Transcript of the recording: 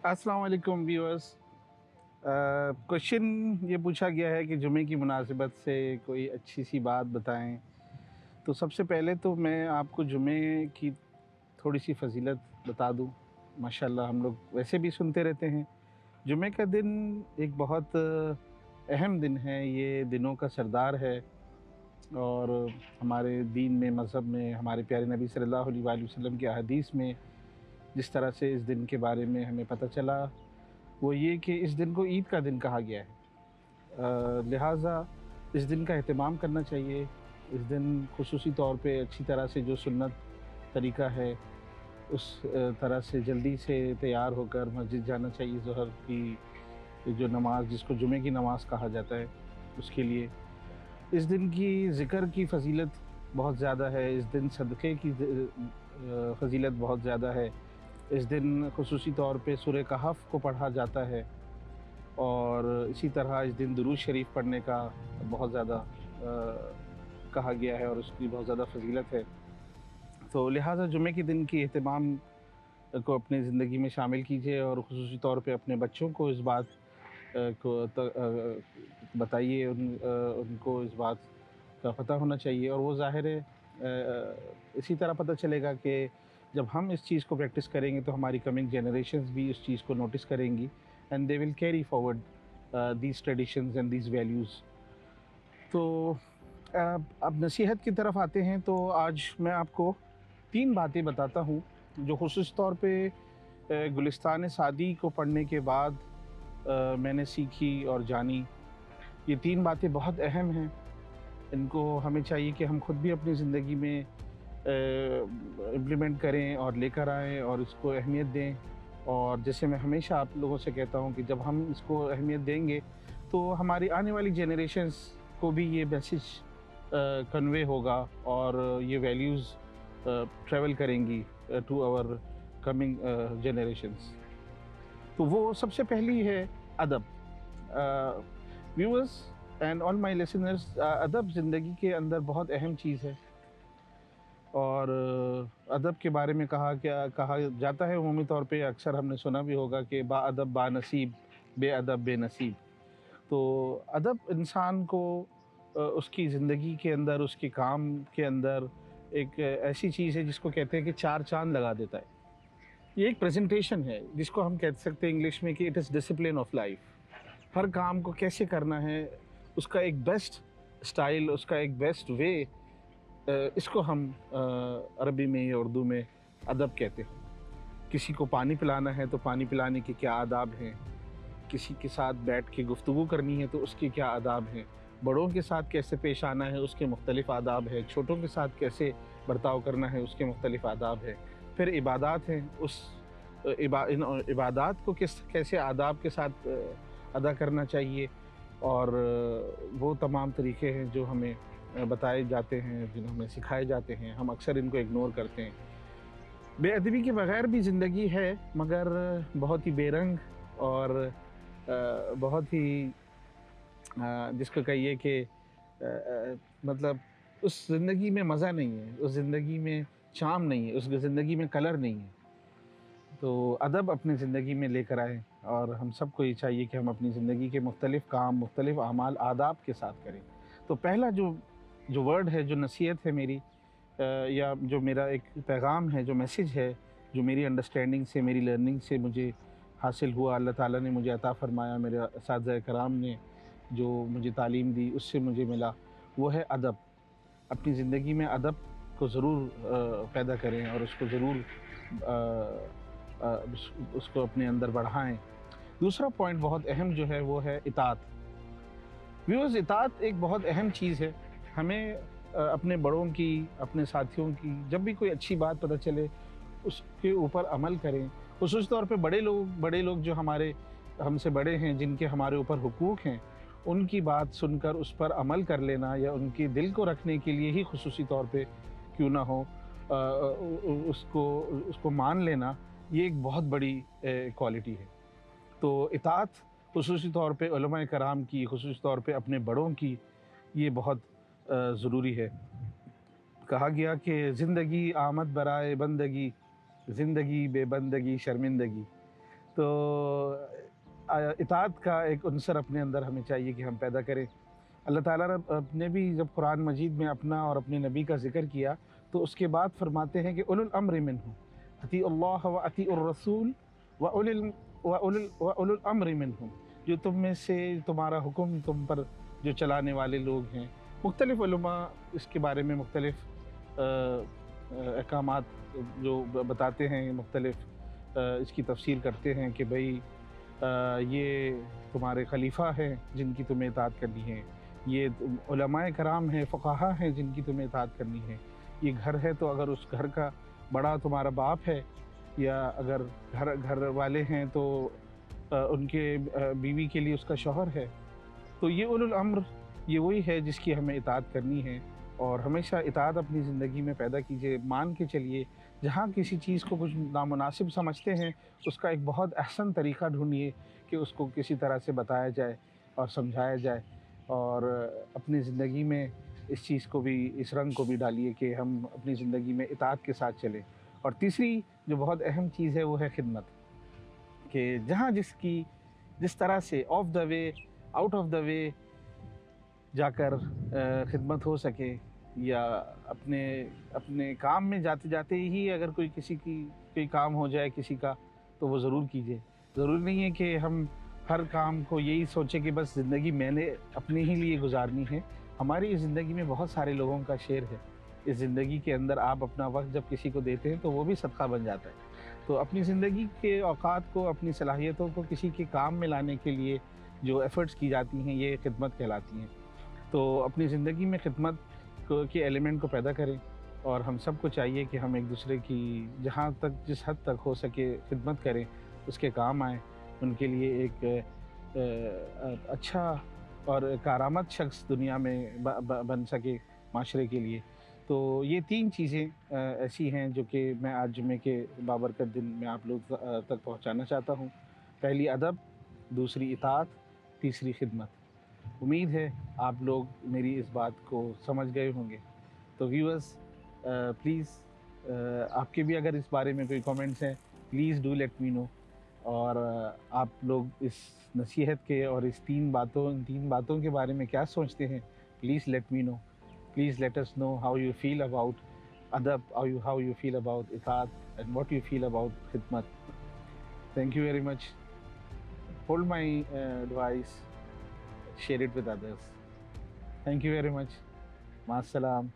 अस्सलाम वालेकुम viewers. Question ये पूछा गया है कि जुमे की मुनासिबत से कोई अच्छी सी बात बताएं। तो सबसे पहले तो मैं आपको जुमे की थोड़ी सी फजीलत बता दूं। माशाल्लाह हम लोग वैसे भी सुनते रहते हैं। जुमे का दिन एक बहुत अहम दिन है, ये दिनों का सरदार है। और हमारे दीन में, मज़हब में, हमारे प्यारे नबी सल्लल्लाहु अलैहि वसल्लम की अहादीस में जिस तरह से इस दिन के बारे में हमें पता चला, वो ये कि इस दिन को ईद का दिन कहा गया है। लिहाजा इस दिन का एहतमाम करना चाहिए। इस दिन खुसूसी तौर पे अच्छी तरह से जो सुन्नत तरीका है, उस तरह से जल्दी से तैयार होकर मस्जिद जाना चाहिए। ज़ोहर की जो नमाज़, जिसको जुमे की नमाज़ कहा जाता है, उसके लिए इस दिन की ज़िक्र की फ़जीलत बहुत ज़्यादा है। इस दिन सदक़े की फ़जीलत बहुत ज़्यादा है। इस दिन खुसूसी तौर पे सूरह कहफ़ को पढ़ा जाता है। और इसी तरह इस दिन दुरूद शरीफ पढ़ने का बहुत ज़्यादा कहा गया है और उसकी बहुत ज़्यादा फ़जीलत है। तो लिहाजा जुमे के दिन की एहतमाम को अपनी ज़िंदगी में शामिल कीजिए और ख़ुसूसी तौर पे अपने बच्चों को इस बात बताइए। उनको इस बात का पता होना चाहिए। और वो ज़ाहिर है इसी तरह पता चलेगा कि जब हम इस चीज़ को प्रैक्टिस करेंगे तो हमारी कमिंग जनरेशंस भी इस चीज़ को नोटिस करेंगी, and they will carry forward these traditions and these values. तो अब नसीहत की तरफ आते हैं। तो आज मैं आपको 3 बातें बताता हूँ जो ख़ुसूस तौर पे गुलिस्तान सादी को पढ़ने के बाद मैंने सीखी और जानी। ये 3 बातें बहुत अहम हैं। इनको हमें चाहिए कि हम खुद भी अपनी ज़िंदगी में इम्प्लीमेंट करें और लेकर आएँ और इसको अहमियत दें। और जैसे मैं हमेशा आप लोगों से कहता हूँ कि जब हम इसको अहमियत देंगे तो हमारी आने वाली जनरेशंस को भी ये मैसेज कन्वे होगा और ये वैल्यूज़ ट्रैवल करेंगी टू आवर कमिंग जनरेशंस। तो वो सबसे पहली है अदब। Viewers and all my listeners, अदब ज़िंदगी के अंदर बहुत अहम चीज़ है। और अदब के बारे में कहा जाता है उमूमी तौर पे, अक्सर हमने सुना भी होगा कि बाअदब बानसीब, बेअदब बेनसीब। तो अदब इंसान को उसकी ज़िंदगी के अंदर, उसके काम के अंदर एक ऐसी चीज़ है जिसको कहते हैं कि 4 चाँद लगा देता है। ये एक प्रेजेंटेशन है जिसको हम कह सकते हैं इंग्लिश में कि it is discipline of life. हर काम को कैसे करना है, उसका एक बेस्ट स्टाइल, उसका एक बेस्ट वे, इसको हम अरबी में या उर्दू में अदब कहते हैं। किसी को पानी पिलाना है तो पानी पिलाने के क्या आदाब हैं, किसी के साथ बैठ के गुफ्तगू करनी है तो उसके क्या आदाब हैं, बड़ों के साथ कैसे पेश आना है उसके मुख्तलिफ़ आदाब है, छोटों के साथ कैसे बर्ताव करना है उसके मुख्तलिफ़ आदाब है। फिर इबादात हैं, उस इन इबादात को कैसे आदाब के साथ अदा करना चाहिए। और वो तमाम तरीक़े हैं जो हमें बताए जाते हैं, जिन्हें हमें सिखाए जाते हैं। हम अक्सर इनको इग्नोर करते हैं। बेअदबी के बगैर भी ज़िंदगी है, मगर बहुत ही बेरंग और बहुत ही जिसको कहिए कि मतलब उस ज़िंदगी में मज़ा नहीं है, उस ज़िंदगी में चार्म नहीं है, उस ज़िंदगी में कलर नहीं है। तो अदब अपनी ज़िंदगी में लेकर आएँ और हम सबको ये चाहिए कि हम अपनी ज़िंदगी के मुख्तलिफ़ काम, मुख्तलिफ़ अमाल आदाब के साथ करें। तो पहला जो जो वर्ड है, जो नसीहत है मेरी, या जो मेरा एक पैगाम है, जो मैसेज है, जो मेरी अंडरस्टैंडिंग से, मेरी लर्निंग से मुझे हासिल हुआ, अल्लाह ताला ने मुझे अता फ़रमाया, मेरे असातिज़ा कराम ने जो मुझे तालीम दी उससे मुझे मिला, वो है अदब। अपनी ज़िंदगी में अदब को ज़रूर पैदा करें और उसको ज़रूर उसको अपने अंदर बढ़ाएँ। दूसरा पॉइंट बहुत अहम जो है वो है इताअत। व्यूअर्स, इताअत एक बहुत अहम चीज़ है। हमें अपने बड़ों की, अपने साथियों की जब भी कोई अच्छी बात पता चले उसके ऊपर अमल करें। ख़ुसूस तौर पे बड़े लोग जो हमारे हमसे बड़े हैं, जिनके हमारे ऊपर हुकूक हैं, उनकी बात सुनकर उस पर अमल कर लेना या उनके दिल को रखने के लिए ही ख़ुसूसी तौर पे क्यों ना हो, उसको उसको मान लेना, ये एक बहुत बड़ी क्वालिटी है। तो इताअत ख़ुसूसी तौर पे उलमाए कराम की, ख़ुसूसी तौर पे अपने बड़ों की, ये बहुत ज़रूरी है। कहा गया कि ज़िंदगी आमद बराए बंदगी, ज़िंदगी बेबंदगी शर्मिंदगी। تو اطاعت کا ایک عنصر اپنے اندر ہمیں چاہیے کہ ہم پیدا کریں۔ اللہ تعالیٰ نے بھی جب قرآن مجید میں اپنا اور اپنے نبی کا ذکر کیا تو اس کے بعد فرماتے ہیں کہ اولو الامر منہم، اطیعوا اللہ و اطیعوا الرسول و اولو الامر منہم، جو تم میں سے تمہارا حکم تم پر جو چلانے والے لوگ ہیں۔ مختلف علماء اس کے بارے میں مختلف احکامات جو بتاتے ہیں، مختلف اس کی تفسیر کرتے ہیں کہ بھئی یہ تمہارے خلیفہ ہیں جن کی تمہیں اطاعت کرنی ہے، یہ علماء کرام ہیں، فقہا ہیں جن کی تمہیں اطاعت کرنی ہے، یہ گھر ہے تو اگر اس گھر کا بڑا تمہارا باپ ہے، یا اگر گھر والے ہیں تو ان کے بیوی کے لیے اس کا شوہر ہے، تو یہ اولو الامر یہ وہی ہے جس کی ہمیں اطاعت کرنی ہے۔ اور ہمیشہ اطاعت اپنی زندگی میں پیدا کیجیے، مان کے چلیے، جہاں کسی چیز کو کچھ نامناسب سمجھتے ہیں اس کا ایک بہت احسن طریقہ ڈھونڈیے کہ اس کو کسی طرح سے بتایا جائے اور سمجھایا جائے، اور اپنی زندگی میں اس چیز کو بھی، اس رنگ کو بھی ڈالیے کہ ہم اپنی زندگی میں اطاعت کے ساتھ چلیں۔ اور تیسری جو بہت اہم چیز ہے وہ ہے خدمت، کہ جہاں جس طرح سے off the way, out of the way جا کر خدمت ہو سکے، یا اپنے کام میں جاتے جاتے ہی اگر کوئی کام ہو جائے کسی کا تو وہ ضرور کیجیے۔ ضروری نہیں ہے کہ ہم ہر کام کو یہی سوچیں کہ بس زندگی میں نے اپنے ہی لیے گزارنی ہے۔ ہماری اس زندگی میں بہت سارے لوگوں کا شیئر ہے۔ اس زندگی کے اندر آپ اپنا وقت جب کسی کو دیتے ہیں تو وہ بھی صدقہ بن جاتا ہے۔ تو اپنی زندگی کے اوقات کو، اپنی صلاحیتوں کو کسی کے کام میں لانے کے لیے جو ایفرٹس کی جاتی ہیں یہ خدمت کہلاتی ہیں۔ تو اپنی زندگی میں خدمت کے ایلیمنٹ کو پیدا کریں، اور ہم سب کو چاہیے کہ ہم ایک دوسرے کی جہاں تک جس حد تک ہو سکے خدمت کریں، اس کے کام آئیں، ان کے لیے ایک اچھا اور کارآمد شخص دنیا میں بن سکے معاشرے کے لیے۔ تو یہ تین چیزیں ایسی ہیں جو کہ میں آج جمعے کے بابرکت دن میں آپ لوگ تک پہنچانا چاہتا ہوں۔ پہلی ادب، دوسری اطاعت، تیسری خدمت۔ امید ہے آپ لوگ میری اس بات کو سمجھ گئے ہوں گے۔ تو ویورز، پلیز آپ کے بھی اگر اس بارے میں کوئی کامنٹس ہیں پلیز ڈو لیٹ می نو، اور آپ لوگ اس نصیحت کے اور ان تین باتوں کے بارے میں کیا سوچتے ہیں، please let me know, please let us know how you feel about ادب، ہاؤ یو فیل اباؤٹ اطاعت، and what you feel about خدمت۔ Thank you very much. Hold my advice, share it with others. Thank you very much. Ma assalam.